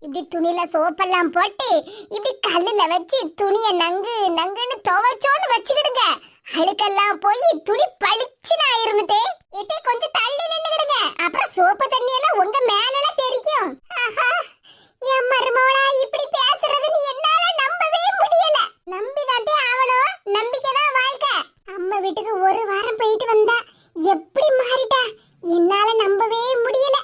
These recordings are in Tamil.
இப்படி துணியில சோப்பெல்லாம் போட்டு இப்படி கல்லுல வச்சு துணிய நங்கு நங்குன்னு துவைச்சோன்னு வச்சுக்கிடுங்க. அழுக்கெல்லாம் போய் துணி பளிச்சுன்னு ஆயிருந்தே. இட்டே கொஞ்சம் தள்ளி நின்னுக்கிடுங்க. அப்புறம் சோப்பு தண்ணி எல்லாம் உங்க மேல எல்லாம் தெரிக்கும். ஆஹா, என் மருமவளா இப்படி பேசுறதுன்னு என்னால நம்பவே முடியல. நம்பிதான் ஆவணும். நம்பிக்கைதான் வாழ்க்கை. அம்மா வீட்டுக்கு ஒரு வாரம் போயிட்டு வந்தா எப்படி மாறிட்டா என்னால நம்பவே முடியல.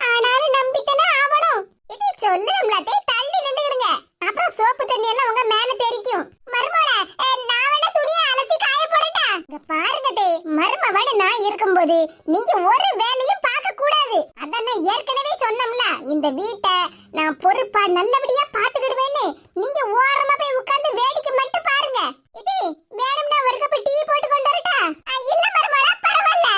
ஆனாலும் நம்பித்தானே ஆவணும். இதை சொல்லணும்லாத்தே தள்ளி நில்லுங்க. அப்புறம் சோப்பு தண்ணி எல்லாம் உங்க மேல தெரிக்கும். மருமவள நான் வேணா துணியை அலசி காய போடட்டா? இங்க பாருங்க தே, மருமவன நான் இருக்கும்போது நீங்க ஒரு வேலையும் பார்க்க கூடாது. அதான் நான் ஏற்கனவே சொன்னோம்ல, இந்த வீட்டை நான் பொறுப்பா நல்லபடியா பாத்துக்கிடுவேன்னு. நீங்க ஓரமா போய் உட்கார்ந்து வேடிக்கை மட்டும் பாருங்க. இது வேணும்னா ஒரு கப் டீ போட்டு கொண்டு வரட்டா? இல்ல மருமவள பரவாயில்ல,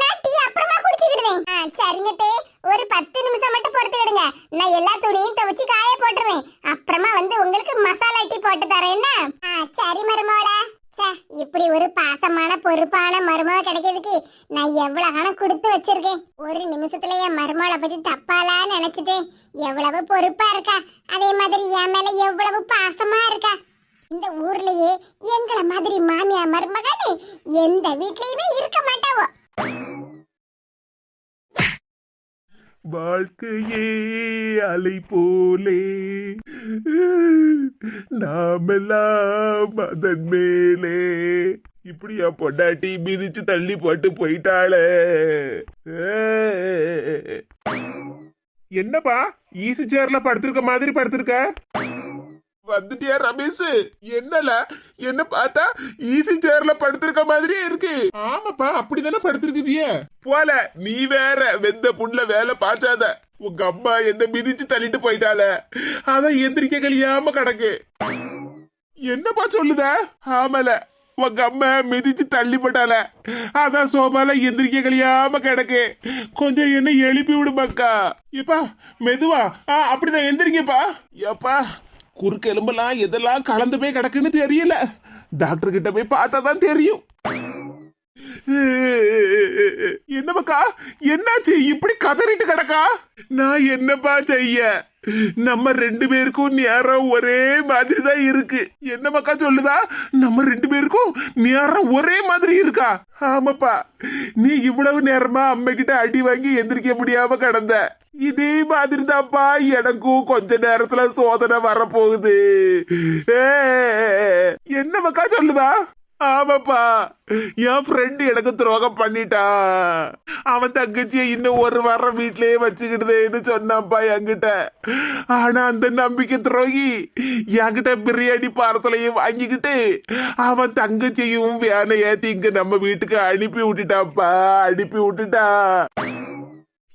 நான் டீ அப்புறமா குடிச்சிடுறேன். சரிங்க தே, ஒரு 10 நிமிஷம் மட்டும் பொறுத்துக்கிடுங்க. நான் எல்லா துணியும் துவைச்சு காய போட்டுருவேன். அப்புறமா வந்து உங்களுக்கு மசாலா டீ போட்டு தரேன். என்ன? சரி மருமவள. இப்படி ஒரு பாசமான பொறுப்பான மருமவ கிடைக்கிறதுக்கு நான் எவ்வளவு காலம் கொடுத்து வச்சிருக்கேன். ஒரு நிமிஷத்துல என் மருமவளை பத்தி தப்பாலா நினைச்சிட்டேன். எவ்வளவு பொறுப்பா இருக்கா, அதே மாதிரி என் மேல எவ்வளவு பாசமா இருக்கா. இந்த ஊர்லயே எங்களை மாதிரி மாமியா மருமகன்னு எந்த வீட்லயுமே இருக்க மாட்டாவோ. வாழ்க்கையே அலை போலே நாமெல்லாம் அதன் மேலே. இப்படியா பொண்டாட்டி மிதிச்சு தள்ளி போட்டு போயிட்டாளே. என்னப்பா ஈசி சேர்ல படுத்திருக்க மாதிரி படுத்திருக்க? வந்துட்டியா ரமேஷ்? என்னல என்ன பார்த்தா ஈசி சேர்ல படுத்திருக்க மாதிரியே இருக்கு. ஆமாப்பா அப்படிதானே படுத்திருக்குதிய. போல நீ வேற வெந்த புண்ணுல வேலை பாய்ச்சாத. உங்க அம்மா என்ன மிதிச்சு தள்ளிட்டு போயிட்டால, அதான் எந்திரிக்க கழியாம கிடக்கு. என்னப்பா சொல்லுத? ஆமல உங்க அம்மா மிதிச்சு தள்ளி போட்டால, அதான் சோபால எந்திரிக்க கழியாம கிடக்கு. கொஞ்சம் என்ன எழுப்பி விடுமாக்கா. எப்பா மெதுவா. அப்படிதான் எந்திரிங்கப்பா. எப்பா குறுக்கு எலும்பெல்லாம் எதெல்லாம் கலந்து போய் கிடக்குன்னு தெரியல. டாக்டர் கிட்ட போய் பார்த்தா தான் தெரியும். என்னப்பா என்னாச்சு இப்படி கதறிட்டு கிடக்கா? நான் என்னப்பா செய்ய, நம்ம 2 பேருக்கும் நேரம் ஒரே மாதிரி தான் இருக்கு. என்ன மக்கா சொல்லுதா? நம்ம 2 பேருக்கும் நேரம் ஒரே மாதிரி இருக்கா? ஆமாப்பா, நீ இவ்வளவு நேரமா அம்மா கிட்ட அடி வாங்கி எந்திரிக்க முடியாம கிடந்த. இதே மாதிரி தான்ப்பா எனக்கும் கொஞ்ச நேரத்துல சோதனை வரப்போகுது. என்ன மக்கா சொல்லுதா? ஆமாப்பா, என் ஃப்ரெண்ட் எனக்கு துரோகம் பண்ணிட்டா. அவன் தங்கச்சியை இன்னும் ஒரு வாரம் வீட்லயே வச்சுக்கிட்டுதேன்னு சொன்னான்ப்பா என்கிட்ட. ஆனா அந்த நம்பிக்கை துரோகி என்கிட்ட பிரியாணி பார்சலையும் வாங்கிக்கிட்டு அவன் தங்கச்சியும் வேனை ஏத்தி இங்க நம்ம வீட்டுக்கு அனுப்பி விட்டுட்டான்ப்பா. அனுப்பி விட்டுட்டா.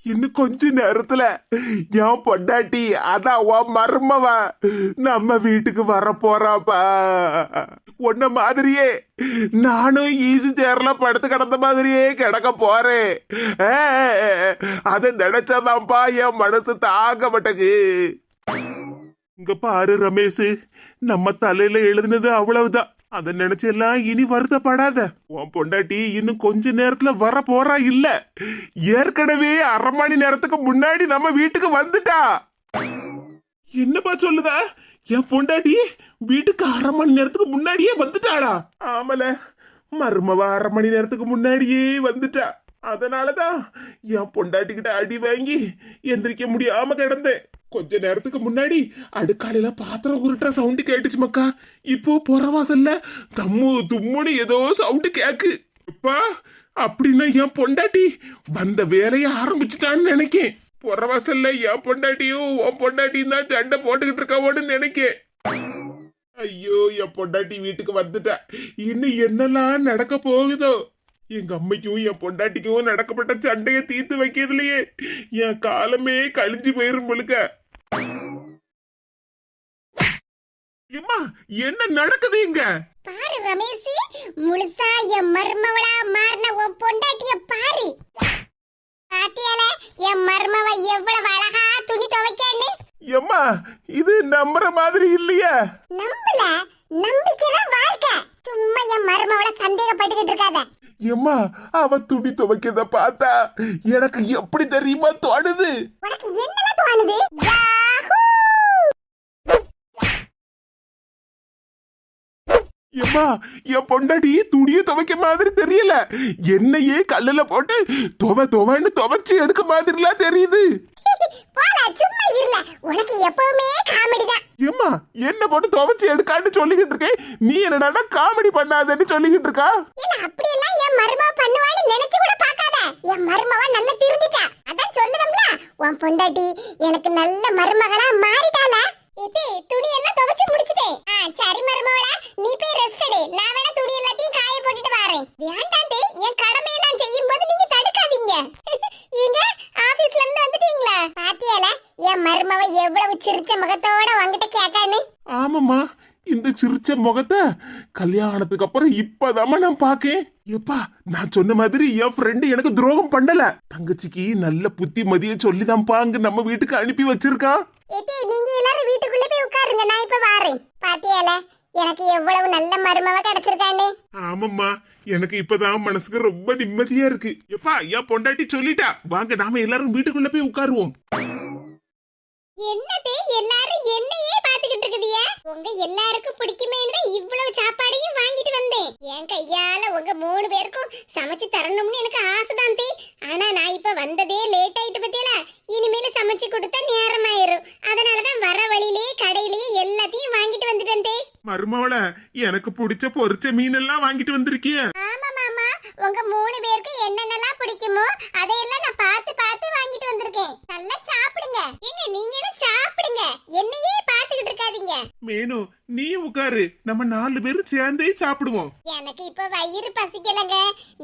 இன்னும் கொஞ்ச நேரத்துல என் பொண்டாட்டி அதான் உன் மருமவ நம்ம வீட்டுக்கு வர போறாப்பா. உன்ன மாதிரியே நானும் ஈஸி சேர்ல படுத்து கிடந்த மாதிரியே கிடக்க போறேன். அத நினைச்சாதான்ப்பா என் மனசு தாங்க மாட்டேங்குது. இங்க பாரு ரமேஷ், நம்ம தலையில எழுதுனது அவ்வளவுதான். அத நினைச்சு எல்லாம் இனி வருத்தப்படாத. உன் பொண்டாட்டி இன்னும் கொஞ்ச நேரத்துல வர போறா. இல்ல ஏற்கனவே 1/2 மணி நேரத்துக்கு முன்னாடி நம்ம வீட்டுக்கு வந்துட்டா. என்னப்பா சொல்லுதா? என் பொண்டாட்டி வீட்டுக்கு 1/2 மணி நேரத்துக்கு முன்னாடியே வந்துட்டாளா? ஆமல, மருமவ 1/2 மணி நேரத்துக்கு முன்னாடியே வந்துட்டா. அதனாலதான் என் பொண்டாட்டி கிட்ட அடி வாங்கி எந்திரிக்க முடியாம கிடந்தேன். கொஞ்ச நேரத்துக்கு முன்னாடி அடுக்காலையில பாத்திரம் உருட்டுற சவுண்டு கேட்டுச்சு மக்கா. இப்போ புறவாசல்ல தம்மு தும்முன்னு ஏதோ சவுண்டு கேக்கு. அப்பா, அப்படின்னா என் பொண்டாட்டி வந்த வேலைய ஆரம்பிச்சுட்டான்னு நினைக்கேன். புறவாசல்ல என் பொண்டாட்டியும் உன் பொண்டாட்டியும் தான் சண்டை போட்டுக்கிட்டு இருக்காவோன்னு நினைக்கேன். ஐயோ, என் பொண்டாட்டி வீட்டுக்கு வந்துட்டா. இன்னும் என்னெல்லாம் நடக்க போகுதோ. எங்க அம்மைக்கும் என் பொண்டாட்டிக்கும் நடக்கப்பட்ட சண்டைய தீர்த்து வைக்கிறதுலயே என் காலமே கழிஞ்சு போயிரும் முழுக்க. என்ன நடக்குது இங்க? பாரு ரமேஷ், முழுசா என் மருமவளா மாறின உன் பொண்டாட்டிய பாரு. பாத்தியால என் மருமவ எவ்வளவு அழகா துணி துவைக்கான்னு. எம்மா, இது நம்புற மாதிரி இல்லையா? நம்பல, நம்பிக்கைதான் வாழ்க்கை. சும்மா என் மருமவள சந்தேகப்பட்டுக்கிட்டு இருக்காத. எம்மா, அவ துணி துவைக்கிறத பார்த்தா எனக்கு எப்படி தெரியுமா தோணுது? உனக்கு என்னலாம் தோணுது? யாஹூ! ஏம்மா என் பொண்டாட்டி துணிய துவைக்க மாதிரி தெரியல, என்னையே கல்லுல போட்டு துவைன்னு துவைச்சு எடுக்க மாதிரிலாம் தெரியுது. போல சும்மா இருல, உனக்கு எப்பவுமே காமெடி தான். ஏம்மா என்ன போட்டு துவைச்சு எடுக்கான்னு சொல்லிக்கிட்டு இருக்கேன், நீ என்னடா காமெடி பண்ணாதன்னு சொல்லிக்கிட்டு இருக்கா? இல்ல அப்படி எல்லாம் என் மருமவ பண்ணுவான்னு நினைச்சு கூட பார்க்காத. என் மருமவ நல்லா திருந்திட்டா. அதான் சொல்லுதம்ல, உன் பொண்டாட்டி எனக்கு நல்ல மருமகளா மாறிட்டால. ஏதே துணி எல்லாம் துவைச்சு முடிச்சிட்டேன். சரி மருமவள, நீ போய் ரெஸ்ட் எடு. நான் வேணா துணி எல்லாத்தையும் காய போட்டுட்டு வரேன். வேண்டாண்டே, என் கடமையை நான் செய்யும்போது நீங்க தடுக்காதீங்க. எங்க ஆபீஸ்ல இருந்து வந்துட்டீங்களா? பாத்தியால என் மருமவ எவ்வளவு சிரிச்ச முகத்தோட உன்கிட்ட கேட்கான்னு. ஆமாம்மா, இந்த சிரிச்ச முகத்தை கல்யாணத்துக்கு அப்புறம் இப்பதாம்மா நான் பாக்கேன். எப்பா நான் சொன்ன மாதிரி என் ஃப்ரெண்டு எனக்கு துரோகம் பண்ணல, தங்கச்சிக்கு நல்ல புத்தி மதிய சொல்லிதான்ப்பா அங்க நம்ம வீட்டுக்கு அனுப்பி வச்சிருக்கா. ஏதே நீங்க எல்லாரும் வீட்டுக்குள்ள போய் உட்காருங்க, நான் இப்ப வரேன். பாத்தியால எனக்கு எவ்வளவு நல்ல மருமவ கிடைச்சிருக்கான்னு. ஆமாம்மா, எனக்கு இப்பதான் மனசுக்கு ரொம்ப நிம்மதியா இருக்கு. எப்பா என் பொண்டாட்டி சொல்லிட்டா, வாங்க நாம எல்லாரும் வீட்டுக்குள்ள போய் உட்காருவோம். என்னதே எல்லாரும் என்னையே பாத்துக்கிட்டு இருக்குதிய? உங்க எல்லாருக்கும் பிடிக்குமேன்னு தான் இவ்வளவு சாப்பாடையும் வாங்கிட்டு வந்தேன். என் கையால உங்க 3 பேருக்கும் சமைச்சு தரணும்னு எனக்கு ஆசைதான் தே. ஆனா நான் இப்ப வந்ததே லேட் ஆயிட்டு பத்தியல, இனிமேல சமைச்சு கொடுத்தா நேரம் ஆயிரும். அதனாலதான் வர வழியிலேயே கடையிலேயே எல்லாத்தையும் வாங்கிட்டு வந்துட்டேன் தே. மருமவள எனக்கு பிடிச்ச பொரிச்ச மீன் எல்லாம் வாங்கிட்டு வந்திருக்கிய. ஆமா மாமா, உங்க 3 பேருக்கு என்னென்னலாம் பிடிக்குமோ அதையெல்லாம் நான் பார்த்து பார்த்து வாங்கிட்டு வந்திருக்கேன். நல்லா சாப்பிடுங்க. ஏங்க நீங்களும் சாப்பிடுங்க, என்னையே பார்த்துக்கிட்டு இருக்காதீங்க. மேனு நீ உட்காரு, நம்ம 4 பேரும் சேர்ந்தே சாப்பிடுவோம். எனக்கு இப்ப வயிறு பசிக்கலங்க,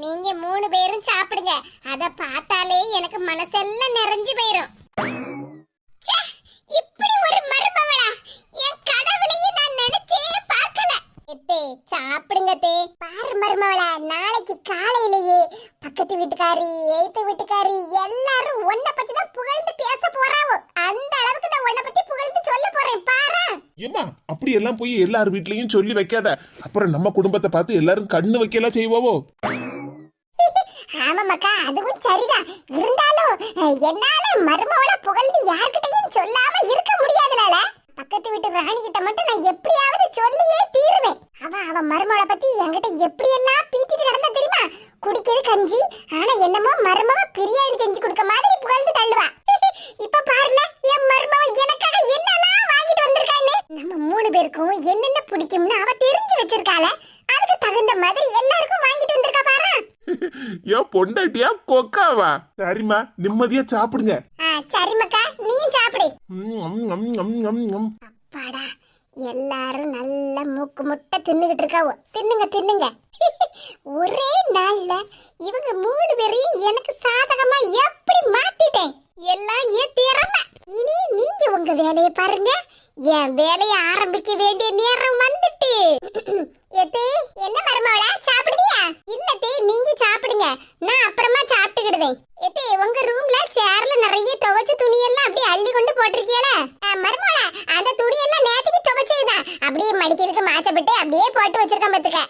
நீங்க 3 பேரும் சாப்பிடுங்க. அத பார்த்தாலே எனக்கு மனசெல்லாம் நிறைஞ்சு போயிரும். ச்சே, இப்படி ஒரு மருமவளா என் கடவுளையே நான் நினைச்சே பார்க்கல. எத்தே சாப்பிடுங்க தே. பாரு மருமவளா, நாளைக்கு காலையிலேயே பக்கத்து வீட்டுக்காரி எய்த்து வீட்டுக்காரி எல்லாரும் உன்னை பத்தி தான் புகழ்ந்து பேச போறாவோ. அந்த அளவுக்கு நான் உன்னை பத்தி புகழ்ந்து சொல்ல போறேன் பாரு. ஏமா அப்படி எல்லாம் போய் எல்லார் வீட்லயும் சொல்லி வைக்காத, அப்புறம் நம்ம குடும்பத்தை பார்த்து எல்லாரும் கண்ணு வைக்கலாம் செய்வோவோ. ஆமா மக்கா, அதுவும் சரிதான். இருந்தாலும் என்னால மருமவள புகழ்ந்து யார்கிட்டயும் சொல்லாம இருக்க முடியாதுல. பக்கத்து வீட்டு ராணி கிட்ட மட்டும் நான் எப்படியாவது சொல்லியே தீருவேன். அவ மருமவள பத்தி என்கிட்ட எப்படி எல்லாம் பீத்திட்டு நடந்தா தெரியுமா? குடிக்கிறது கஞ்சி, ஆனா என்னமோ மருமவ பிரியாணி செஞ்சு கொடுக்க மாதிரி புகழ்ந்து தள்ளுவா. இப்ப பாருல என் மருமவ எனக்காக என்னெல்லாம் வாங்கிட்டு வந்திருக்கான்னு. நம்ம 3 பேருக்கும் என்னென்ன பிடிக்கும்னு அவ தெரிஞ்சு வச்சிருக்காள. அதுக்கு தகுந்த மாதிரி எல்லாருக்கும் வாங்கிட்டு வந்திருக்கா பாரு. ஏன் பொண்டாட்டியா கொக்காவா? சரிம்மா நிம்மதியா சாப்பிடுங்க. சரி மக்கா, நீயும் சாப்பிடு. ம். அப்பாடா, எல்லாரும் நல்ல மூக்கு முட்டை தின்னுகிட்டு இருக்காவோ. தின்னுங்க. ஒரே நாள்ல இவங்க 3 பேரையும் எனக்கு சாதகமா எப்படி மாத்திட்டேன். எல்லாம் ஏன் திறமை. இனி நீங்க உங்க வேலையை பாருங்க, என் வேலையை ஆரம்பிக்க வேண்டிய நேரம் வந்துட்டு. எத்தே என்ன மருமவளா சாப்பிடுறியா? இல்ல தே, நீங்க சாப்பிடுங்க, நான் அப்புறமா சாப்பிட்டுக்கிடுதேன். எத்தே உங்க ரூம்ல சேர்ல நிறைய துவைச்ச துணி எல்லாம் அப்படியே அள்ளி கொண்டு போட்டிருக்கீல மருமவளா? அந்த துணி எல்லாம் நேத்துக்கு துவைச்சதுதான், அப்படியே மடிக்கிறதுக்கு மாச்சப்பட்டு அப்படியே போட்டு வச்சிருக்கேன் பாத்துக்க.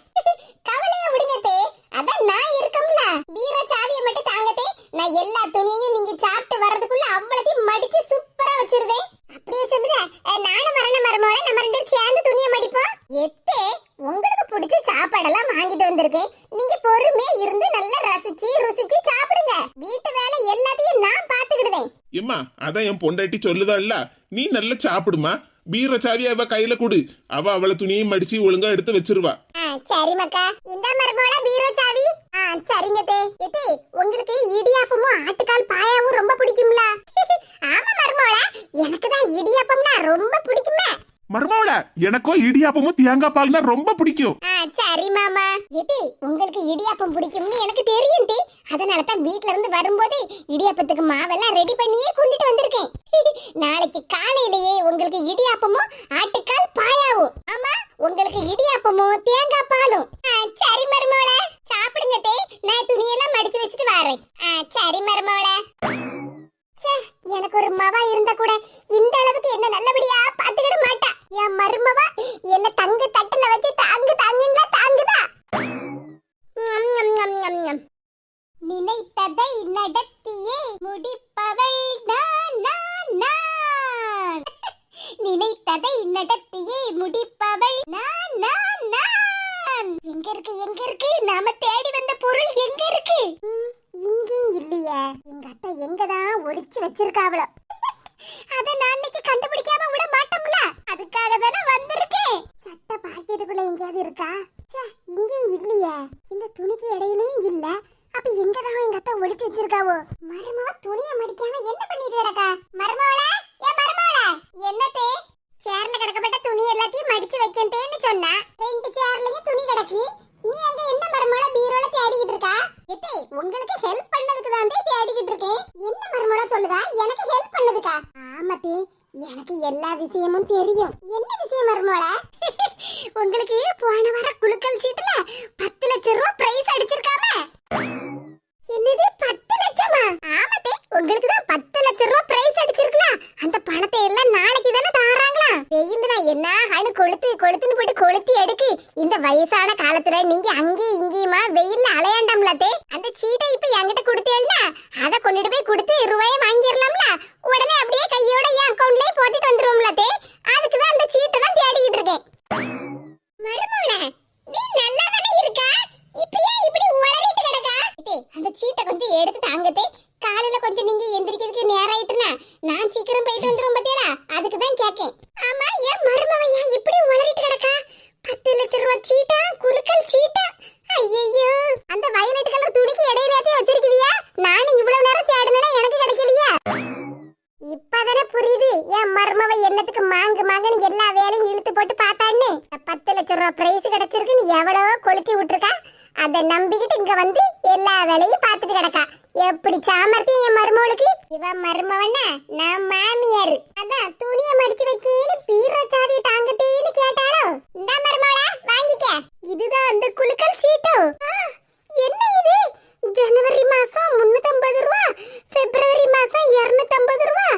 கவலைய விடுங்க தே, அதான் நான் இருக்கம்ல. பீரோ சாவியை மட்டும் தாங்கத்தே, நான் எல்லா துணியையும் நீங்க சாப்பிட்டு வர்றதுக்குள்ள அவ்வளத்தையும் மடிச்சு சூப்பரா வச்சிருவேன். அப்படியே சொல்லுங்க, நானும் வரணும் மருமவளா, நம்ம 2 பேரும் சேர்ந்து துணியை மடிப்போம். எத்தே உங்களுக்கு பிடிச்ச சாப்பாடெல்லாம் வாங்கிட்டு வந்திருக்கேன், நீங்க பொறுமையா இருந்து நல்லா ரசிச்சு ருசிச்சு சாப்பிடுங்க. வீட்டு வேலை எல்லாத்தையும் நான் பாத்துக்கிடுவேன். ஏம்மா அதான் என் பொண்டாட்டி சொல்லுதா இல்ல, நீ நல்லா சாப்பிடுமா. பீரோ சாவி அவ கையில கொடு, அவள துணியும் மடிச்சு ஒழுங்கா எடுத்து வச்சிருவா. சரி மக்கா, இந்த மருமவளா பீரோ சாவி. சரிங்க தே. எத்தே உங்களுக்கு இடியாப்பமும் ஆட்டுக்கால் பாயாவும் ரொம்ப பிடிக்கும்ல? ஆமா மருமவளா, எனக்கு தான் இடியாப்பம்னா ரொம்ப பிடிக்குமே. மருமவள எனக்கோ இடியாப்பமும் தேங்காய் பால்னா ரொம்ப பிடிக்கும். சரி மாமா. எதி உங்களுக்கு இடியாப்பம் பிடிக்கும்னு எனக்கு தெரியும் டி, அதனால தான் வீட்ல இருந்து வரும்போதே இடியாப்பத்துக்கு மாவெல்லாம் ரெடி பண்ணியே கொண்டுட்டு வந்திருக்கேன். நாளைக்கு காலையிலேயே உங்களுக்கு இடியாப்பமும் ஆட்டுக்கால் பாயாவும். ஆமா, உங்களுக்கு இடியாப்பமும் தேங்காய் பாலும். சரி மருமவள, சாப்பிடுங்க தே, நான் துணியெல்லாம் மடிச்சு வச்சுட்டு வரேன். சரி மருமவள. எனக்கு ஒரு மவா இருந்தா கூட இந்த அளவுக்கு என்ன நல்லபடியா பாத்துக்கிட மாட்டா. என் மருமவா என்ன தங்க தட்டுல வச்சு தாங்குங்களா தாங்குதா. நினைத்ததை நடத்தியே முடிப்பவள் நான். நினைத்ததை நடத்தியே முடிப்பவள் நான். எங்க இருக்கு நாம தேடி வந்த பொருள் எங்க இருக்கு? இங்கேயும் இல்லையே. எங்க அத்தை எங்கதான் ஒளிச்சு வச்சிருக்காவளோ? அத நான் இன்னைக்கு கண்டுபிடிக்காம விட மாட்டோம்ல. அதுக்காக தானே வந்திருக்கேன். சட்டை பாக்கெட்டுக்குள்ள எங்கயாவது இருக்கா? ச்சே, இங்கேயும் இல்லையே. இந்த துணிக்கு இடையிலயும் இல்ல. அப்ப எங்கதான் எங்க அத்தை ஒளிச்சு வச்சிருக்காவோ? மருமவ துணியை மடிக்காம என்ன பண்ணிட்டு கிடக்கா? மருமவளே, ஏ மருமவளே, என்னதே? சேர்ல கிடக்கப்பட்ட துணி எல்லாத்தையும் மடிச்சு வைக்கேன்னு சொன்னா, 2 சேர்லயும் துணி கிடக்கு. நீ அங்க என்ன மருமவள பீரோல தேடிக்கிட்டு இருக்கா? எத்தே, உங்களுக்கு ஹெல்ப் பண்ணதுக்கு தான் தேடிக்கிட்டு இருக்கேன். என்ன மருமவள சொல்லுதா? எனக்கு ஹெல்ப் பண்ணதுக்கா? ஆமாத்தே, எனக்கு எல்லா விஷயமும் தெரியும். என்ன விஷயம் மருமவள? உங்களுக்கு போன வார குலுக்கல் சீட்டுல 10 லட்சம் ரூபாய் பிரைஸ் அடிச்சிருக்காம. என்னது 10 லட்சமா? ஆமாத்தே, உங்களுக்கு தான் 10 லட்சம் ரூபாய் பிரைஸ் அடிச்சிருக்கலாம். அந்த பணத்தை எல்லாம் நாளைக்கு தானே தாராங்களா? வெயில்ல தான் என்ன ஹனு கொளுத்துன்னு போட்டு கொளுத்தி எடுக்கு. இந்த வயசான காலத்துல நீங்க அங்கேயும் இங்கேயுமா வெயில்ல அலையாண்டாம்லத்தே. அந்த சீட்டை இப்ப என்கிட்ட கொடுத்தேன்னா அதை கொண்டுட்டு போய் கொடுத்து ரூபாயை வாங்கிடலாம்ல. உடனே அப்படியே கையோட என் அக்கவுண்ட்லயே போட்டுட்டு வந்துருவோம்லத்தே. அதுக்கு தான் அந்த சீட்டை தான் தேடிக்கிட்டு இருக்கேன். மருமவளே, நீ நல்லா தானே இருக்கா? இப்பயே இப்படி உளறிட்டு கிடக்கா? அந்த சீட்டை கொஞ்சம் எடுத்து தாங்கத்தே. காலையில கொஞ்சம் நீங்க எந்திரிக்கிறதுக்கு நேரம் ஆயிட்டுனா நான் சீக்கிரம் போயிட்டு வந்துரும் பத்தியா? அதுக்கு தான் கேக்கேன். ஆமா, ஏன் மருமவையா இப்படி உளறிட்டு கிடக்கா? 10 லட்சம் ரூபாய் சீட்டா? குலுக்கல் சீட்டா? ஐயோ, அந்த வயலட் கலர் துணிக்கு இடையிலேயே வச்சிருக்கிறியா? நானும் இவ்வளவு நேரம் தேடினேனா எனக்கு கிடைக்கலையா? இப்பதானே புரியுது என் மருமவை என்னத்துக்கு மாங்குன்னு எல்லா வேலையும் இழுத்து போட்டு பார்த்தான்னு. 10 லட்சம் ரூபாய் பிரைஸ் கிடைச்சிருக்கு, நீ எவ்வளவோ கொளுத்தி விட்டுருக்கா. அதை நம்பிக்கிட்டு இங்க வந்து எல்லா வேலையும் பார்த்துட்டு கிடக்கா. எப்படி சாமர்த்தியம் என் மருமவளுக்கு? இவ மருமவனா, நான் மாமியாரு. அதான் துணியை மடிச்சு வைக்கேன்னு பீரோ சாவியை தாங்கத்தேன்னு கேட்டாலோ. இந்த மருமவளா வாங்கிக்க. இதுதான் அந்த குலுக்கல் சீட்டோ? என்ன இது? ஜனவரி மாசம் 350 ரூபா, பிப்ரவரி மாசம் 250 ரூபா,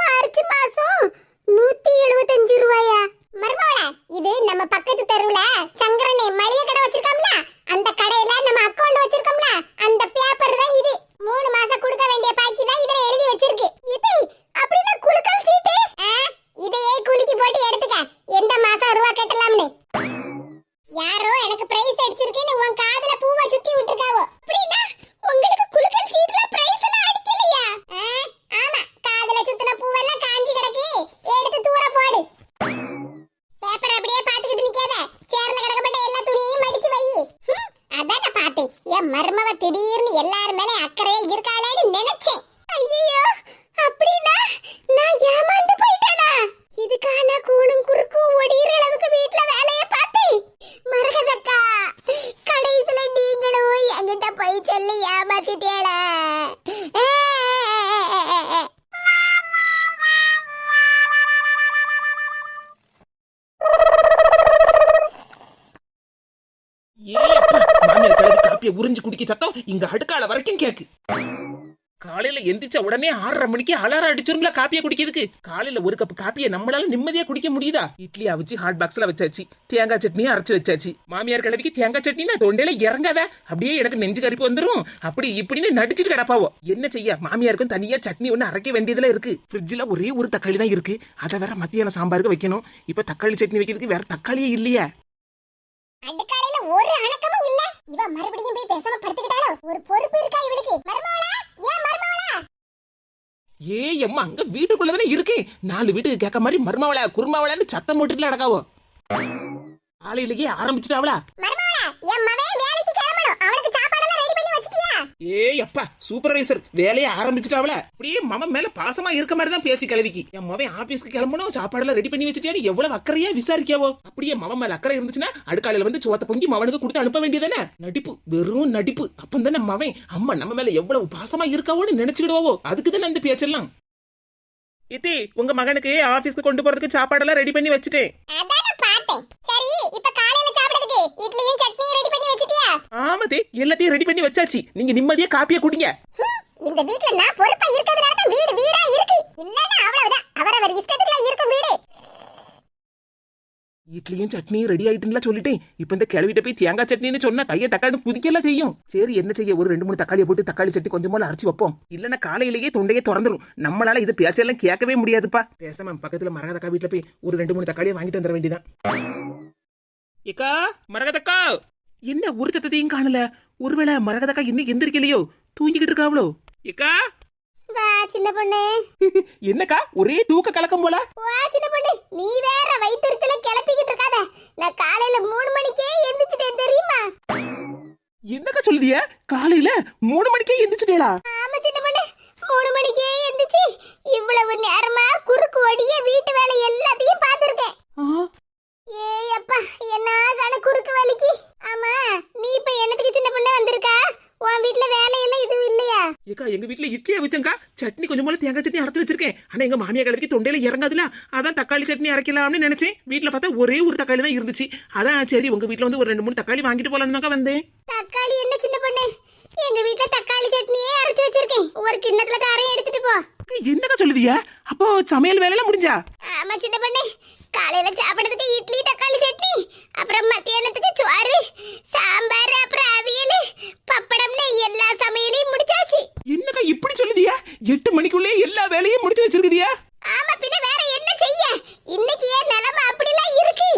மார்ச் மாசம் 175 ரூபாயா? மருமவளா, இது நம்ம பக்கத்து தெருவுல சங்கரனே மளிகை கடை வச்சிருக்காம்ல, அந்த கடையில நம்ம அக்கவுண்ட் வச்சிருக்கோம்ல, அந்த பேப்பர் தான் இது. 3 மாசம் கொடுக்க வேண்டிய பாக்கி தான் இதுல எழுதி வச்சிருக்கு. இது அப்படினா குலுக்கல் சீட்டு? இதையே குலுக்கி போட்டு எடுத்துக்க. எந்த மாசம் ரூபா கட்டலாம்னு. யாரோ எனக்கு பிரைஸ் அடிச்சிருக்கேன்னு உன் காதுல பூவை சுத்தி விட்டுருக்காவோ. அப்படினா உங்களுக்கு குலுக்கல் சீட்ல பிரைஸ் எல்லாம் அடிக்கலையா? ஆமா, காதுல சுத்தின பூவெல்லாம் காஞ்சி கிடக்கு. எடுத்து தூர போடு. பேப்பர் அப்படியே பாத்துக்கிட்டு நிக்காத. சேர்ல கிடக்கப்பட்ட எல்லா துணியையும் மடிச்சு வை. அதான் நான் பார்த்தேன். என் மருமவ திடீர்னு எல்லார் மேல அக்கறையா இருக்காளேன்னு நினைச்சேன். ஐயோ, அப்படின்னா நான் ஏமாந்து போயிட்டானா? இதுக்கான கூணும் குறுக்கும் ஒடிற அளவுக்கு வீட்ல வேலையை பார்த்தேன். மரகதக்கா, கடைசில நீங்களும் என்கிட்ட போய் சொல்லி ஏமாத்திட்டேல. உறிஞ்சு குடிக்க சத்தம் இங்க அடுக்கால வரைக்கும் கேக்கு. காலையில எந்திரிச்ச உடனே 6:30 மணிக்கு அலாரம் அடிச்சிருங்களா காப்பியை குடிக்கிறதுக்கு? காலையில ஒரு கப் காப்பியை நம்மளால நிம்மதியா குடிக்க முடியுதா? இட்லி அவிச்சு ஹாட் பாக்ஸ்ல வச்சாச்சு, தேங்காய் சட்னியும் அரைச்சு வச்சாச்சு. மாமியார் கிழவிக்கு தேங்காய் சட்னினா தொண்டையில இறங்காத, அப்படியே எனக்கு நெஞ்சு கறிப்பு வந்துரும். அப்படி இப்படின்னு நடிச்சுட்டு கிடப்பாவோ. என்ன செய்ய, மாமியாருக்கும் தனியா சட்னி ஒண்ணு அரைக்க வேண்டியதுல இருக்கு. ஃப்ரிட்ஜ்ல ஒரே ஒரு தக்காளி தான் இருக்கு, அதை வேற மத்தியான சாம்பாருக்கு வைக்கணும். இப்ப தக்காளி சட்னி வைக்கிறதுக்கு வேற தக்காளியே இல்லையா? அடுக்காலையில ஒரு அணக்கமும் இல்ல. இவ மறுபடியும் போய் பேசாம படுத்துக்கிட்டாலோ? ஒரு பொறுப்பு இருக்கா இவளுக்கு? மருமவளா, ஏன் மருமவளா? அம்மா, அங்க வீட்டுக்குள்ளதானே இருக்கு. 4 வீட்டுக்கு கேட்க மாதிரி மருமவளா குருமாவளான்னு சத்தம் போட்டுட்டு அடக்காவோ. காலையிலேயே ஆரம்பிச்சுட்டாவளா? மருமவளா, என் மவன் வேலைக்கு கிளம்பணும். அவனுக்கு சாப்பாடெல்லாம் ரெடி பண்ணி வச்சிட்டியா? அப்பா, சூப்பர்வைசர் வேலையை ஆரம்பிச்சுட்டாவளா? அப்படியே மவன் மேல பாசமா இருக்க மாதிரி தான் பேச்சு கிளவிக்கு. என் மவன் ஆபீஸ்க்கு கிளம்பணும், சாப்பாடெல்லாம் ரெடி பண்ணி வச்சுட்டியான்னு எவ்வளவு அக்கறையா விசாரிக்காவோ. அப்படியே மவன் மேல அக்கறை இருந்துச்சுன்னா அடுக்காலையில வந்து சோத்த பொங்கி மவனுக்கு கொடுத்து அனுப்ப வேண்டியதானே? நடிப்பு, வெறும் நடிப்பு. அப்பந்தானே மவன் அம்மா நம்ம மேல எவ்வளவு பாசமா இருக்காவோன்னு நினைச்சுக்கிடுவோ. அதுக்குதானே அந்த பேச்செல்லாம். இத்தி, உங்க மகனுக்கு ஆபீஸ்க்கு கொண்டு போறதுக்கு சாப்பாடெல்லாம் ரெடி பண்ணி வச்சுட்டேன். அதானே பார்த்தேன். சரி, இப்ப காலையில சாப்பிடுறதுக்கு இட்லியும் சட்னியும் ரெடி பண்ணி வச்சிட்டியா? ஆமாதே, எல்லாத்தையும் ரெடி பண்ணி வச்சாச்சு. நீங்க நிம்மதியா காப்பியை குடிங்க. இந்த வீட்ல நான் பொறுப்பா இருக்கிறதுனால தான் வீடு வீடா இருக்கு. இல்லன்னா அவ்வளவுதான், அவரவர் இஷ்டத்துக்கு இருக்கும் வீடு. இட்லியும் சட்னியும் ரெடி ஆயிட்டுல சொல்லிட்டேன். இப்ப இந்த கிளவிட்ட போய் தேங்காய் சட்னின்னு சொன்னா கையை தக்காளி குதிக்கலாம் செய்யும். சரி, என்ன செய்ய, ஒரு 2-3 தக்காளியை போட்டு தக்காளி சட்னி கொஞ்சம் போல அரைச்சி வைப்போம். இல்லன்னா காலையிலேயே தொண்டையே திறந்துரும். நம்மளால இது பேச்செல்லாம் கேட்கவே முடியாதுப்பா. பேசாம பக்கத்துல மரகதக்கா வீட்டுல போய் ஒரு 2-3 தக்காளியை வாங்கிட்டு வந்துட வேண்டியதான். ஏக்கா, மரகதக்கா, என்ன ஒரு சத்தத்தையும் காணல. ஒருவேளை மரகதக்கா இன்னும் எந்திரிக்கலையோ, தூங்கிக்கிட்டு இருக்காவளோ? ஏக்கா வா சின்ன பொண்ணு. என்னக்கா ஒரே தூக்க கலக்கம் போல? வா சின்ன பொண்ணு, நீ வேற வயிற்றுல கிளப்பிக்கிட்டு இருக்காத. நான் காலையில 3 மணிக்கே எந்திரிச்சிட்டேன் தெரியுமா? என்னக்கா சொல்லுதிய? காலையில 3 மணிக்கே எந்திரிச்சிட்டேளா? ஆமா சின்ன பொண்ணு, 3 மணிக்கே எந்திரிச்சு இவ்வளவு நேரமா குறுக்கு வழியே வீட்டு வேலை எல்லாத்தையும் பார்த்திருக்கேன். ஏய் அப்பா, என்ன கண குறுக்கு வலிக்கு. ஆமா, நீ இப்ப என்னத்துக்கு சின்ன பொண்ணு வந்திருக்கா? உன் வீட்டுல வேலையெல்லாம் இதுவும் இல்லையா? ஏக்கா எங்க வீட்டுல இட்லியா வச்சங்கா, சட்னி கொஞ்சம் போல தேங்காய் சட்னி அரைச்சு வச்சிருக்கேன். ஆனா எங்க மாமியா கிழவிக்கு தொண்டையில இறங்காதுல, அதான் தக்காளி சட்னி அரைக்கலாம்னு நினைச்சேன். வீட்டுல பார்த்தா ஒரே ஒரு தக்காளி தான் இருந்துச்சு. அதான் சரி உங்க வீட்டுல வந்து ஒரு 2-3 தக்காளி வாங்கிட்டு போலான்னு தான்க்கா வந்தேன். தக்காளி என்ன சின்ன பொண்ணு, எங்க வீட்டுல தக்காளி சட்னியே அரைச்சு வச்சிருக்கேன். ஒரு கிண்ணத்துல காரையும் எடுத்துட்டு போ. என்னக்கா சொல்லுதிய? அப்போ சமையல் வேலையெல்லாம் முடிஞ்சா? ஆமா சின்ன பொண்ணு, காலையில சாப்பிடுறதுக்கு இட்லி தக்காளி சட்னி, அப்புறம் மத்தியானத்துக்கு சோறு சாம்பார், அப்புறம் அவியல் பப்படம்னு எல்லா சமையலையும் முடிச்சாச்சு. என்னக்கா இப்படி சொல்லுதிய? 8 மணிக்குள்ளே எல்லா வேலையும் முடிச்சு வச்சிருக்குதியா? ஆமா, பின்ன வேற என்ன செய்ய? இன்னைக்கு ஏன் நிலைமை அப்படிலாம் இருக்கு?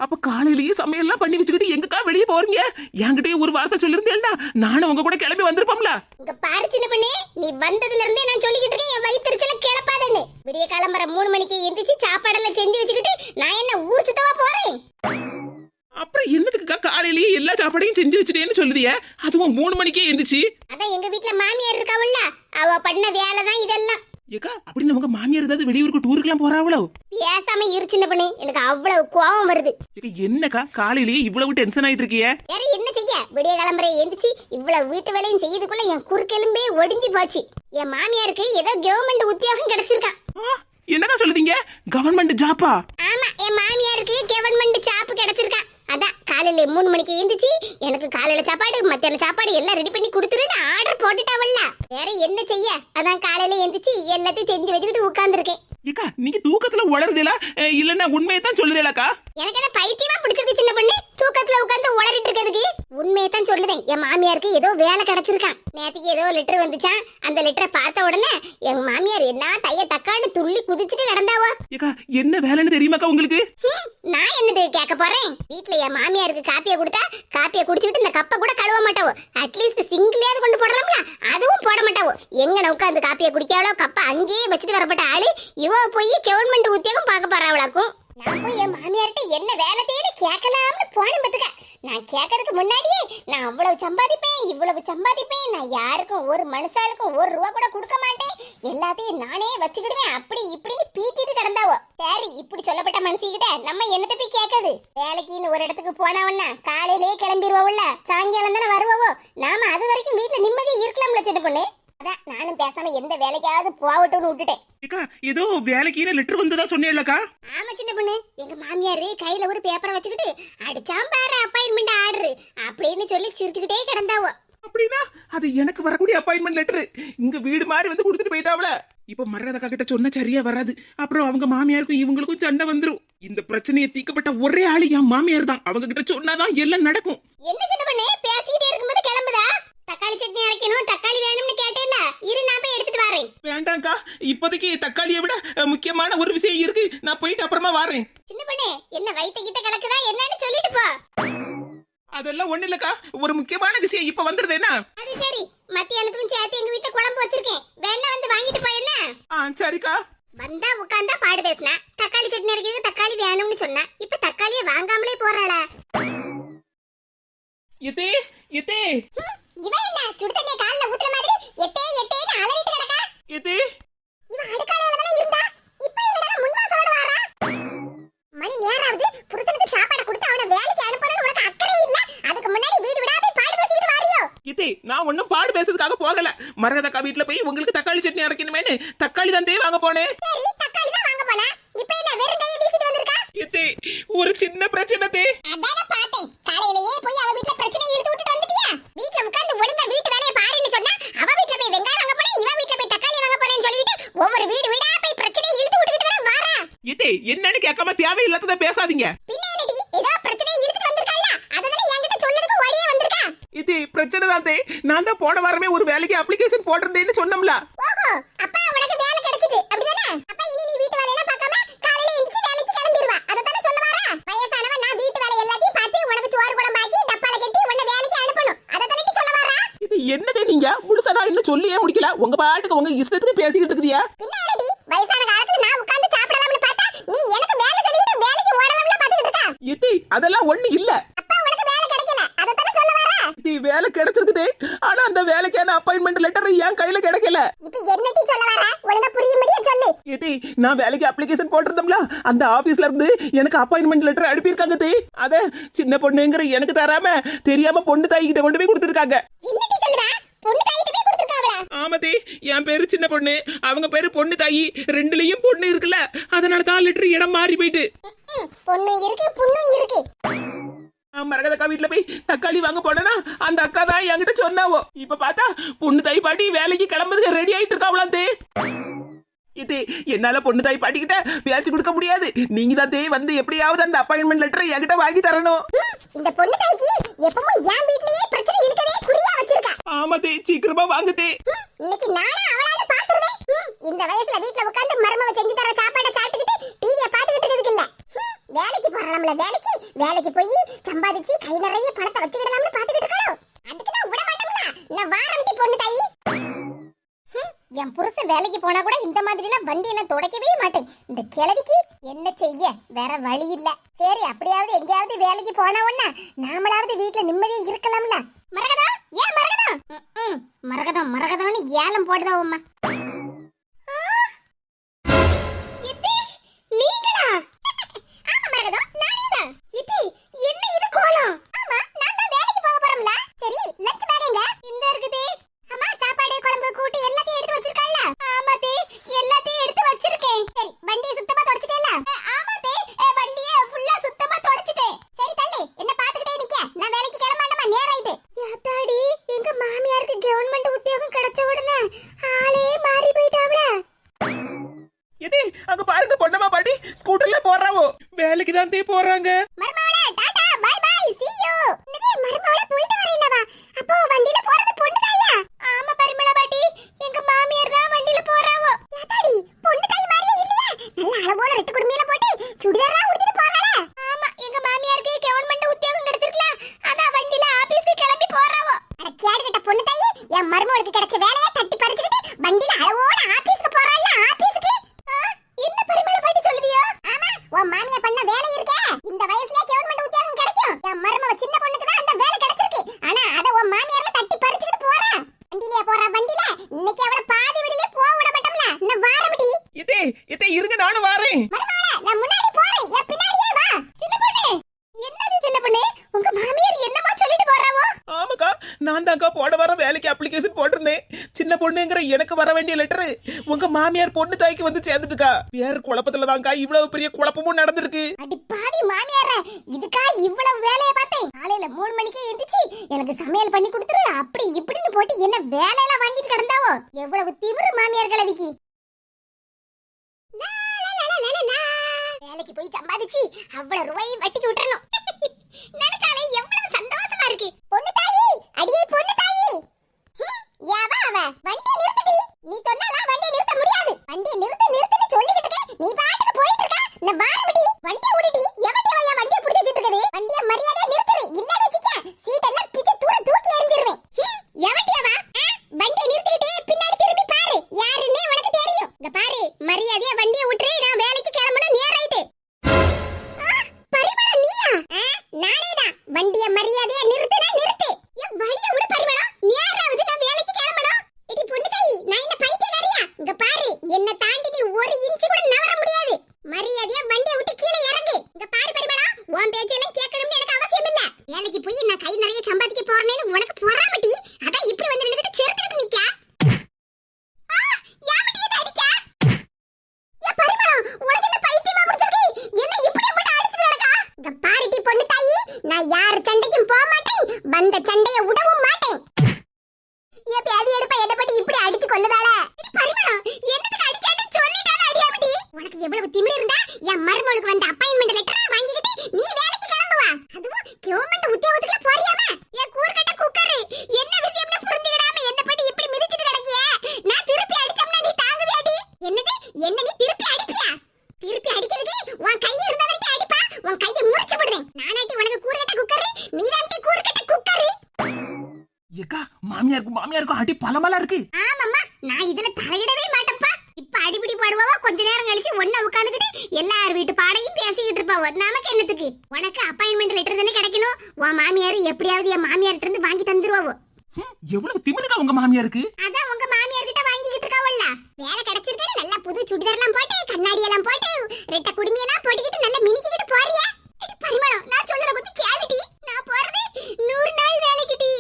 அப்ப காலையிலேயே சமையல்லாம் பண்ணி வச்சுக்கிட்டு எங்கக்கா வெளியே போறீங்க? என்கிட்டயே ஒரு வார்த்தை சொல்லிருந்தேன்டா, நானும் உங்க கூட கிளம்பி வந்திருப்போம்ல. இங்க பாரு சின்ன பண்ணி, நீ வந்ததுல இருந்தே நான் சொல்லிக்கிட்டு இருக்கேன் என் வயிற்றுல கிளப்பாதன்னு. விடிய கிளம்புற 3 மணிக்கு எந்திரிச்சு சாப்பாடெல்லாம் செஞ்சு வச்சுக்கிட்டு நான் என்ன ஊர் சுத்தவா போறேன்? அப்புறம் என்னதுக்குக்கா காலையிலேயே எல்லா சாப்பாடையும் செஞ்சு வச்சுட்டேன்னு சொல்லுதிய? அதுவும் 3 மணிக்கே எந்திரிச்சு. அதான் எங்க வீட்டுல மாமியார் இருக்காவுல்ல, அவ பண்ண வேலை தான் இதெல்லாம். ஏக்கா அப்படின்னு உங்க மாமியார் ஏதாவது வெளியூருக்கு டூருக்குலாம் போறாவளோ? பேசாம இரு சின்ன பண்ணி, எனக்கு அவ்வளவு கோவம் வருது. என்னக்கா காலையிலேயே இவ்வளவு டென்ஷன் ஆயிட்டு இருக்கிய? வேற என்ன செய்ய? விடிய கிளம்புற எந்திரிச்சு இவ்வளவு வீட்டு வேலையும் செய்யறதுக்குள்ள என் குறுக்கெலும்பே ஒடிஞ்சு போச்சு. என் மாமியாருக்கு ஏதோ கவர்மெண்ட் உத்தியோகம் கிடைச்சிருக்கான். என்னக்கா சொல்லுதீங்க? கவர்மெண்ட் ஜாப்பா? ஆமா, என் மாமியாருக்கு கவர்மெண்ட் ஜாப் கிடைச்சிருக்கான். அதான் காலையில 3 மணிக்கு எழுந்திரிச்சு எனக்கு காலையில சாப்பாடு மத்தியான சாப்பாடு எல்லாம் ரெடி பண்ணி கொடுத்துருன்னு ஆர்டர் போட்டுட்டாவல்ல. வேற என்ன செய்ய? அதான் காலையில எழுந்திரிச்சு எல்லாத்தையும் செஞ்சு வச்சுக்கிட்டு உட்கார்ந்துருக்கேன். ஏக்கா நீங்க தூக்கத்துல உளறுதேலா இல்லன்னா உண்மையை தான் சொல்லுதேலாக்கா? எனக்கு என்ன பைத்தியமா பிடிச்சிருக்கு சின்ன பொண்ணு, தூக்கத்துல உட்கார்ந்து உளறிட்டு இருக்கிறதுக்கு? உண்மையை தான் சொல்லுதேன், என் மாமியாருக்கு ஏதோ வேலை கிடைச்சிருக்கான். நேத்துக்கு ஏதோ லெட்டர் வந்துச்சான். அந்த லெட்டரை பார்த்த உடனே எங்க மாமியார் என்ன தைய தக்கான்னு துள்ளி குதிச்சுட்டு நடந்தாவோ. ஏக்கா என்ன வேலைன்னு தெரியுமாக்கா உங்களுக்கு? நான் என்னது கேட்க போறேன்? வீட்டுல என் மாமியாருக்கு காப்பியை கொடுத்தா காப்பியை குடிச்சுக்கிட்டு இந்த கப்பை கூட கழுவ மாட்டாவோ. அட்லீஸ்ட் சிங்கிளையாவது கொண்டு போடலாம்ல, அதுவும் போட மாட்டாவோ. எங்க உட்காந்து காப்பியை குடிக்காவளோ கப்பை அங்கேயே வச்சுட்டு வரப்பட்ட ஆளு இவ போய் கவர்மெண்ட் உத்தியோகம் பார்க்க போறாவளாக்கும். நான் போய் என் மாமியார்ட்ட என்ன வேலை தேடி கேட்கலாம்னு போனேன் பத்துக்க. நான் கேட்கறதுக்கு முன்னாடியே நான் அவ்வளவு சம்பாதிப்பேன் இவ்வளவு சம்பாதிப்பேன், நான் யாருக்கும் ஒரு மனுஷாளுக்கும் 1 ரூபா கூட கொடுக்க மாட்டேன், எல்லாத்தையும் நானே வச்சுக்கிடுவேன் அப்படி இப்படின்னு பீத்திட்டு கிடந்தாவோ. சரி, இப்படி சொல்லப்பட்ட மனுஷிக்கிட்ட நம்ம என்னத்தை போய் கேட்கறது? வேலைக்குன்னு ஒரு இடத்துக்கு போனவன்னா காலையிலேயே கிளம்பிடுவோம்ல, சாயங்காலம் தானே வருவோவோ. நாம அது வரைக்கும் வீட்டுல நிம்மதியா இருக்கலாம்ல சின்ன பொண்ணு. அதான் நானும் பேசாம எந்த வேலைக்காவது போகட்டும்னு விட்டுட்டேன். ஏக்கா ஏதோ வேலைக்கு லெட்டர் வந்ததா சொன்னேன்லக்கா? ஆமா சின்ன பொண்ணு, எங்க மாமியாரு கையில ஒரு பேப்பரை வச்சுக்கிட்டு அடிச்சாம் பாரு அப்பாயின்மெண்ட் ஆர்டர் அப்படின்னு சொல்லி சிரிச்சுக்கிட்டே கிடந்தாவோ. அப்படின்னா அது எனக்கு வரக்கூடிய அப்பாயின்மெண்ட் லெட்டர் இங்க வீடு மாதிரி வந்து கொடுத்துட்டு போயிட்டாவல. இப்ப மரகதக்கா கிட்ட சொன்ன சரியா வராது, அப்புறம் அவங்க மாமியாருக்கும் இவங்களுக்கும் சண்டை வந்துரும். இந்த பிரச்சனையை தீக்கப்பட்ட ஒரே ஆளு என் மாமியார் தான். அவங்க கிட்ட சொன்னாதான் எல்லாம் நடக்கும். என்ன சின்ன பொண்ணு பேசிக்கிட்டே இருக்கும்போது கிளம்புதா? தக்காளி சட்னி அரைக்கணும், தக்காளி வேணும்னு கேட்டேல்ல, இரு நான் போய் எடுத்துட்டு வரேன். வேண்டாம்க்கா, இப்போதைக்கு தக்காளியை விட முக்கியமான ஒரு விஷயம் இருக்கு, நான் போயிட்டு அப்புறமா வரேன். சின்ன பொண்ணு என்ன வயித்த கிட்ட கலக்குதா என்னன்னு சொல்லிட்டு போ. அதெல்லாம் ஒண்ணு இல்லக்கா, ஒரு முக்கியமான விஷயம் இப்ப வந்துருது. என்ன? அது சரி, மத்தியானத்துக்கும் சேர்த்து எங்க வீட்டுல குழம்பு வச்சிருக்கேன், வேணா வந்து வாங்கிட்டு போய். என்ன சரிக்கா. வந்தா உட்கார்ந்தா பாடு பேசினா, தக்காளி சட்னி அரைக்கிறது தக்காளி வேணும்னு சொன்னா, இப்ப தக்காளியை வாங்காமலே போறாளா? எதே எதே இவன் என்ன சுடு தண்ணியை கால்ல ஊத்துற மாதிரி எட்டே எட்டேன்னு அலறிட்டு கிடக்கா? எதே இவன் அடுக்காலையில தானே இருந்தா, இப்ப என்னடா முன்வாசலோட வாரா? மணி நேராவது புருஷனுக்கு சாப்பாடு கொடுத்து அவனை வேலைக்கு அனுப்பணும்னு உனக்கு அக்கறை இல்ல, அதுக்கு முன்னாடி வீடு விடாம பாடு பேசிட்டு வாரியோ? எதே நான் ஒன்னும் பாடு பேசுறதுக்காக போகல. மரகதக்கா வீட்டுல போய் உங்களுக்கு தக்காளி சட்னி அரைக்கணுமேனு தக்காளி தான் வாங்க போனேன். சரி, தக்காளி தான் வாங்க போனா, இப்ப என்ன வெறும் கையை வீசிட்டு வந்திருக்கா? எதே ஒரு சின்ன பிரச்சனை தே. அதானே பார்த்தேன், காலையிலேயே போய் அவ வீட்ல பிரச்சனை இழுத்து விட்டுட்டு வந்துட்டியா? வீட்ல உட்கார்ந்து ஒழுங்கா வீட்டு வேலையை பாருன்னு சொன்னா அவ வீட்ல போய் வெங்காயம் வாங்க போறேன், இவ வீட்ல போய் தக்காளி வாங்க போறேன்னு சொல்லிட்டு ஒவ்வொரு வீடு வீடா போய் பிரச்சனையை இழுத்து விட்டுட்டு தான் வாரா. எதே என்னன்னு கேட்காம தேவையில்லாதத பேசாதீங்க. பின்ன என்னடி ஏதோ பிரச்சனையை இழுத்து வந்திருக்கல்ல, அதனால என்கிட்ட சொல்றதுக்கு ஓடியே வந்திருக்கா? இது பிரச்சனை தான் தே. நான் தான் போன வாரமே ஒரு வேலைக்கு அப்ளிகேஷன் போட்டிருந்தேன்னு சொன்னோம்ல. ஓஹோ, அப்பா உனக்கு வேலை கிடைச்சிட்டு அப்படிதானே? அப்பா இனி நீ வீட்டு வேலையெல்லாம் பார்க்காம காலையில எந்திரிச்சு வேலைக்கு கிளம்பிடுவா, அததானே சொல்ல வாரா? வயசானவ நான் வீட்டு வேலை எல்லாத்தையும் பார்த்து உனக்கு சோறு குழம்பு ஆக்கி டப்பால கட்டி இன்னும் சொல்லியே முடிக்கல உங்க பாட்டுக்கு உங்க இஷ்டத்துக்கு பேசிக்கிட்டு இருக்குதியா? பின்ன என்னடி வயசான காலத்துல நான் உட்கார்ந்து சாப்பிடலாம்னு பார்த்தா நீ எனக்கு வேலை சொல்லிட்டு வேலைக்கு ஓடலாம்ல பாத்துக்கிட்டு இருக்கா? இத்தி அதெல்லாம் ஒண்ணு இல்ல. அப்பா உனக்கு வேலை கிடைக்கல அத தான சொல்ல வர? இத்தி வேலை கிடைச்சிருக்குதே, ஆனா அந்த வேலைக்கான அப்பாயின்மெண்ட் லெட்டர் என் கையில கிடைக்கல. இப்போ என்னடி சொல்ல வர? ஒழுங்கா புரியும்படியா சொல்லு. இத்தி நான் வேலைக்கு அப்ளிகேஷன் போட்டிருந்தோம்ல, அந்த ஆபீஸ்ல இருந்து எனக்கு அப்பாயின்மெண்ட் லெட்டர் அனுப்பியிருக்காங்க தே. அத சின்ன பொண்ணுங்கிற எனக்கு தராம தெரியாம பொண்ணு தாய் கிட்ட கொண்டு போய் கொடுத்திருக்காங்க. என்னடி சொல்லுடா? பொண்ணு தாயிட்ட போய் கொடுத்திருக்காவளா? ஆமா தே, என் பேரு சின்ன பொண்ணு, அவங்க பேரு பொண்ணு தாயி, ரெண்டுலயும் பொண்ணு இருக்குல்ல, அதனால தான் லெட்டர் இடம் மாறி போயிட்டு. பொண்ணு இருக்கு புண்ணு இருக்கு. மரகதக்கா வீட்டுல போய் தக்காளி வாங்க போனா அந்த அக்கா தான் என்கிட்ட சொன்னாவோ. இப்ப பார்த்தா பொண்ணு தாய் பாட்டி வேலைக்கு கிளம்புறதுக்கு ரெடி ஆயிட்டு இருக்காவலாம் தே. இது என்னால பொண்ணு தாய் பாட்டிக்கிட்ட பேச்சு கொடுக்க முடியாது. நீங்க தான் தே வந்து எப்படியாவது அந்த அப்பாயின்மெண்ட் லெட்டரை என்கிட்ட வாங்கி தரணும். இந்த பொண்ணு தாய்க்கு எப்பவும் என் வீட்லயே பிரச்சனை இழுக்கதே குறியா வச்சிருக்கா. ஆமா தே, சீக்கிரமா வாங்க தே. இன்னைக்கு நானா அவளான்னு பாக்குறதே. இந்த வயசுல வீட்ல உட்கார்ந்து மருமவ செஞ்சு தர சாப்பாட சாப்பிட்டுக்கிட்டு டிவியை பாத்துக்கிட்டு இருக்கிறதுக்கு இல்ல. வேலைக்கு போறலாம்ல, வேலைக்கு போய் சம்பாதிச்சு கை நிறைய பணத்தை வச்சுக்கிடலாம்னு பாத்துக்கிட்டு இருக்கணும். அதுக்கு தான் விட மாட்டோம்ல. நான் வாரம்டி பொண்ணு தாயி. என் புருஷன் வேலைக்கு போனா கூட இந்த மாதிரி எல்லாம் வண்டி என்ன தொடக்கவே மாட்டேன். இந்த கிழவிக்கு என்ன செய்ய, வேற வழி இல்ல. சரி அப்படியாவது எங்கேயாவது வேலைக்கு போனா ஒண்ணா நாமளாவது வீட்டுல நிம்மதியா இருக்கலாம்ல. மரகதா, ஏன் மரகதா? மரகதான்னு ஏலம் போடுதா உம்மா. நீங்களா? ஆமா மரகதா, நானே தான். என்ன இது கோலம்? ஆமா, நான் தான் வேலைக்கு போக போறேன்ல. சரி, லஞ்ச் பேக் எங்க? இந்த இருக்குதே. அம்மா சாப்பாடு குழம்பு கூட்டு எல்லாத்தையும் எடுத்து வச்சிருக்கல்ல? ஆமா தே, எல்லாத்தையும் எடுத்து வச்சிருக்கேன். சரி, வண்டியை சுத்தமா தொடச்சிட்டேல? ஆமா தே, வண்டியை ஃபுல்லா சுத்தமா தொடச்சிட்டேன். சரி தள்ளு, என்ன பாத்துக்கிட்டே நிக்க? நான் வேலைக்கு கிளம்பணுமா, நேரம் ஆயிட்டு. யாத்தாடி, எங்க மாமியாருக்கு கவர்மெண்ட் உத்தியோகம் கிடைச்ச உடனே ஆளே மாறி போயிட்டாவல. இது அங்க பாருங்க பொண்ணம்மா பாட்டி ஸ்கூட்டர்ல போறாவோ. வேலைக்கு தான் தே போறாங்க. மர்மவளே tata bye bye see you. என்னது மர்மவளே போயிட்டு வரேனவா? அப்போ வண்டில போறது பொண்ணு தாயா? ஆமா பரிமளா பாட்டி, எங்க மாமியார் தான் வண்டில போறாவோ. யாத்தாடி, பொண்ணு தாய் மாதிரியே இல்லையா? நல்ல அழகோட ரெட்டு குடுமியில போட்டு சுடிதாரா உடுத்திட்டு போறாளே. ஆமா, எங்க மாமியாருக்கு கவர்மெண்ட் உத்தியோகம் கிடைச்சிருக்கல, அதான் வண்டில ஆபீஸ்க்கு கிளம்பி போறாவோ. அட கேடுகட்ட பொண்ணு தாயி, என் மர்மவளுக்கு கிடைச்ச வேலையை தட்டி பறிச்சிட்டு வண்டில அழகோட ஆபீஸ்க்கு போறாள. ஆபீஸ்க்கு என்ன பரிமளா பாட்டி சொல்லுவியோ? ஆமா, உன் மாமியா பண்ண வேலை இருக்கே, இந்த வயசுல கவர்மெண்ட் உத்தியோகம் கிடைக்கும். என் மருமவ சின்ன பொண்ணுக்கு தான் அந்த வேலை கிடைச்சிருக்கு. ஆனா அத உன் மாமியார்ல தட்டி பறிச்சிட்டு போறா. வண்டியிலே போறா வண்டில. இன்னைக்கு அவள பாதி வழியிலே போக விட மாட்டோம்ல. நான் வாரமடி. இதே இருங்க, நானும் வாரேன். மருமவளே, நான் முன்னாடி போறேன், என் பின்னாடியே வா. சின்ன பொண்ணே, என்னது சின்ன பொண்ணே, உங்க மாமியார் என்னமா சொல்லிட்டு போறாவோ? ஆமாக்கா, நான் தான்க்கா போட வர வேலைக்கு அப்ளிகேஷன் போட்டிருந்தேன். சின்ன பொண்ணுங்கிற எனக்கு வர வேண்டிய லெட்டர் உங்க மாமியார் பொண்ணு தாய்க்கு வந்து சேர்ந்துட்டுக்கா. பேர் குழப்பத்துல தான்க்கா இவ்வளவு பெரிய குழப்பமும் நடந்திருக்கு. அடி பாவி மாமியாரே, இதுக்கா இவ்வளவு வேலையை பார்த்தேன். காலையில 3 மணிக்கே எந்திரிச்சு எனக்கு சமையல் பண்ணி கொடுத்துரு அப்படி இப்படின்னு போட்டு என்ன வேலையெல்லாம் வாங்கிட்டு கிடந்தாவோ. எவ்வளவு திமிரு மாமியார் கிழவிக்கு. வேலைக்கு போய் சம்பாதிச்சு அவ்வளவு ரூபாயை வட்டிக்கு விட்டுறணும். நினைச்சாலே எவ்வளவு சந்தோஷமா இருக்கு. பொண்ணு தாயி, அடியே பொண்ணு தாயி. யாவா அவ? வண்டியை நிறுத்தடி. நீ சொன்னாலாம் வண்டியை நிறுத்த முடியாது. வண்டியை நிறுத்துன்னு சொல்லிக்கிட்டு இருக்க, நீ பாட்டுக்கு போயிட்டு இருக்க. நான் வாரமடி. வண்டியை ஓடிடி. எவன்டி வயா வண்டியை புடிச்சிட்டு இருக்குது? வண்டியை மரியாதையா நிறுத்துரு. இல்லன்னு வெச்சிக்க சீட் எல்லாம் பிச்சு தூக்கி எறிஞ்சிருவேன். எவன்டி அவ? வண்டியை நிறுத்திட்டு பின்னாடி திரும்பி பாரு. யாருன்னே உனக்கு தெரியும். இங்க பாரு, மரியாதையா வண்டியை விட்டுரு. நான் வேலைக்கு கிளம்பணும், நேரம் ஆயிட்டு. பரிமளா நீயா? நானேதான். வண்டியை மரியாதையா நிறுத்துனா நிறுத்து. என் வழியை விடு பரிமளா. நேராவது நான் வேலைக்கு கிளம்பணும். எடி பொண்ணு தாயி, நான் என்ன பைத்தியக்காரியா? இங்க பாரு, என்ன தாண்டி நீ 1 இன்ச் கூட நவர முடியாது. மரியாதையா வண்டியை விட்டு இருக்கு. ஆமாம்மா, நான் இதுல தலையிடவே மாட்டேன்ப்பா. இப்ப அடிபிடி பாடுவாவா, கொஞ்ச நேரம் கழிச்சு ஒண்ணா உட்கார்ந்துகிட்டு எல்லார் வீட்டு பாடையும் பேசிக்கிட்டு இருப்பாவோ. நமக்கு என்னத்துக்கு? உனக்கு அப்பாயின்மெண்ட் லெட்டர் தானே கிடைக்கணும். உன் மாமியார் எப்படியாவது என் மாமியார்ட்ட இருந்து வாங்கி தந்துருவாவோ. எவ்வளவு திமிருக்கா உங்க மாமியாருக்கு. அதான் உங்க மாமியார் கிட்ட வாங்கிக்கிட்டு இருக்காவல்ல. வேலை கிடைச்சிருக்கு, நல்லா புது சுடிதார்லாம் போட்டு கண்ணாடி எல்லாம் போட்டு ரெட்ட குடுமி எல்லாம் போட்டுக்கிட்டு நல்லா மினிக்கிட்டு போறியா? அடி பரிமளம், நான் சொல்றத கொஞ்சம் கேளுடி. நான் போறது 100 நாள் வேலைக்குடி.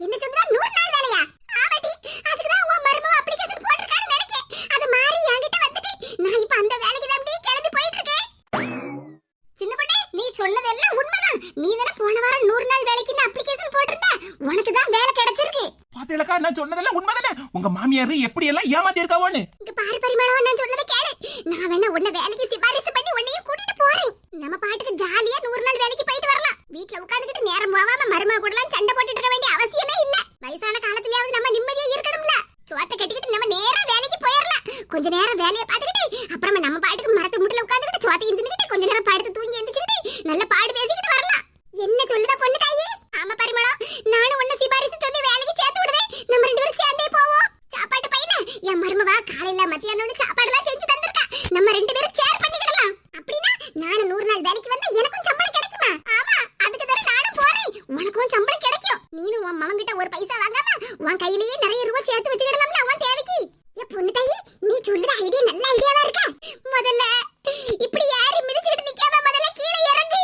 என்ன சொல்றா? 100 நாள் வேலையா? ஆமாடி, அதுக்கு தான் உன் மருமவ அப்ளிகேஷன் போட்டுருக்கான்னு நினைக்கேன். அது மாறி என்கிட்ட வந்துட்டு நான் இப்ப அந்த வேலைக்கு தான் கிளம்பி போயிட்டு இருக்கேன். சின்ன பொண்ணே, நீ சொன்னதெல்லாம் உண்மைதான். நீ தான போன வாரம் 100 நாள் வேலைக்கு அப்ளிகேஷன் போட்டிருந்த. உனக்கு தான் வேலை கிடைச்சிருக்கு. பாத்தீங்களா, நான் சொன்னதெல்லாம் உண்மைதானே. உங்க மாமியார் எப்படி எல்லாம் ஏமாத்தி இருக்காவோன்னு. இங்க பாரு பரிமளம், நான் சொல்றத கேளு. நான் வேணா உன்னை வேலைக்கு சிபாரிசு பண்ணி உன்னையும் கூட்டிட்டு போறேன். நம்ம பாட்டுக்கு ஜாலியா 100 நாள் வேலைக்கு போயிட்டு வரலாம். வீட்ல உட்கார்ந்துகிட்டு நேரம் போகாம மருமக கூடலாம் சண்டை போட்டுட்டு இருக்க வேண்டிய அவசியமே இல்ல. வயசான காலத்துலயாவது நம்ம நிம்மதியா இருக்கணும்ல. சோத்தை கட்டிக்கிட்டு நம்ம நேரா வேலைக்கு போயிடலாம். கொஞ்ச நேரம் வேலையை பார்த்துக்கிட்டு அப்புறமா நம்ம பாட்டுக்கு மரத்து முட்டில உட்கார்ந்துகிட்டு சோத்தையும் தின்னுக்கிட்டு கொஞ்ச நேரம் படுத்து தூங்கி எந்திரிச்சுக்கிட்டு நல்ல பாடு பேசிக்கிட்டு வரலாம். என்ன சொல்லுதா பொண்ணு தாயி? ஆமா பரிமளம், நானும் உன்னை சிபாரிசு சொல்லி வேலைக்கு சேர்த்து விடுவேன். நம்ம 2 பேரும் சேர்ந்தே போவோம். சாப்பாட்டு பையில என் மருமவா காலையில மத்தியானம் சாப்பாடுலாம் செஞ்சு தந்திருக்கா. நம்ம 2 பேரும் ஷேர் பண்ணிக்கிடலாம். அப்படின்னா நானும் 100 நாள் வேலைக்கு வந்தா எனக்கும் சம்பளம் கிடைக்குமா? ஆமா, அதுக்கு தான நானும் போறேன். உனக்கும் சம்பளம் கிடைக்கும். நீனும் உன் மகன் கிட்ட ஒரு பைசா வாங்காம உன் கையிலேயே நிறைய ரூபாய் சேர்த்து வச்சுக்கிடலாம்ல உன் தேவைக்கு. ஏ பொண்ணு தாயி, நீ சொல்லுற ஐடியா நல்ல ஐடியாவா இருக்கா? முதல்ல இப்படி யாரி மிதிச்சிட்டு நிக்காம முதல்ல கீழே இறங்கு.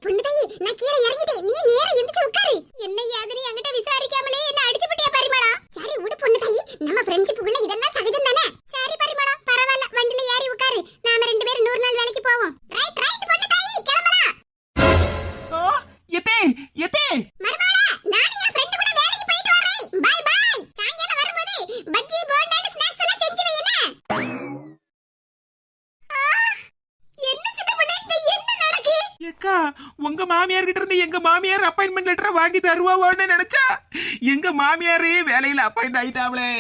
பொண்ணு தாயி, நான் கீழே இறங்கிட்டேன். நீ நேரா எந்திரிச்சு உட்காரு. என்ன ஏதுன்னு என்கிட்ட விசாரிக்காமலே என்ன அடிச்சு விட்டியா பரிமளா? சரி விடு பொண்ணு தாயி, நம்ம ஃப்ரெண்ட்ஷிப்புக்குள்ள இதெல்லாம் சகஜம் தானே. சரி பரிமளா, பரவாயில்ல, வண்டில ஏறி உட்காரு. நாம 2 பேரும் 100 நாள் வேலைக்கு போவோம். ரைட் ரைட் பொண்ணு தாயி, கிளம்பலாம். எத்தே எத்தே மர்மலா, நானே என் ஃப்ரெண்ட் கூட வேலைக்கு போயிட்டு வரேன். Bye bye. சாயங்காலம் வரும்போது பஜ்ஜி போண்டா ஸ்நாக்ஸ் எல்லாம் செஞ்சு வை. என்ன சின்ன பொண்ணே, இங்க என்ன நடக்கு? ஏக்கா, உங்க மாமியார் கிட்ட இருந்து எங்க மாமியார் அப்பாயின்மெண்ட் லெட்டர் வாங்கி தருவாவோன்னு நினைச்சா எங்க மாமியாரே வேலையில அப்பாயிண்ட் ஆயிட்டாவளே.